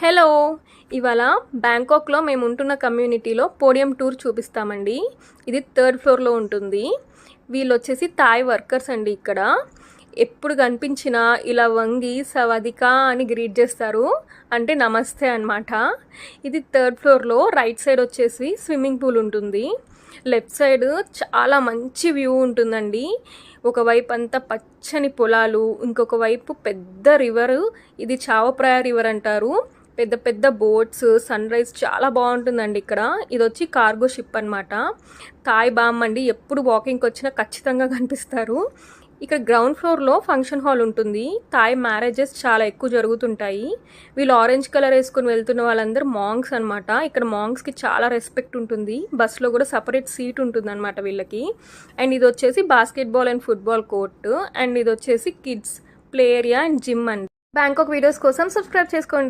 Hello, ఇవాళ బ్యాంకాక్లో మేము ఉంటున్న కమ్యూనిటీలో పోడియం టూర్ చూపిస్తామండి. ఇది 3rd ఫ్లోర్లో ఉంటుంది. వీళ్ళు వచ్చేసి థాయ్ వర్కర్స్ అండి. ఇక్కడ ఎప్పుడు కనిపించినా ఇలా వంగి సవాదికా అని గ్రీట్ చేస్తారు, అంటే నమస్తే అన్నమాట. ఇది 3rd ఫ్లోర్లో రైట్ సైడ్ వచ్చేసి స్విమ్మింగ్ పూల్ ఉంటుంది. లెఫ్ట్ సైడ్ చాలా మంచి వ్యూ ఉంటుందండి. ఒకవైపు అంతా పచ్చని పొలాలు, ఇంకొక వైపు పెద్ద రివర్. ఇది చావప్రాయ రివర్ అంటారు. పెద్ద పెద్ద బోట్స్, సన్ రైజ్ చాలా బాగుంటుందండి ఇక్కడ. ఇది వచ్చి కార్గో షిప్ అనమాట. థాయ్ బామ్ అండి, ఎప్పుడు వాకింగ్కి వచ్చినా ఖచ్చితంగా కనిపిస్తారు. ఇక్కడ గ్రౌండ్ ఫ్లోర్లో ఫంక్షన్ హాల్ ఉంటుంది. థాయ్ మ్యారేజెస్ చాలా ఎక్కువ జరుగుతుంటాయి. వీళ్ళు ఆరెంజ్ కలర్ వేసుకుని వెళ్తున్న వాళ్ళందరూ మాంగ్స్ అనమాట. ఇక్కడ మాంగ్స్కి చాలా రెస్పెక్ట్ ఉంటుంది. బస్సులో కూడా సపరేట్ సీట్ ఉంటుంది అనమాట వీళ్ళకి. అండ్ ఇది వచ్చేసి basketball and football court. And ఇది వచ్చేసి kids play area and gym అండి. బ్యాంకాక్ వీడియోస్ కోసం సబ్స్క్రైబ్ చేసుకోండి.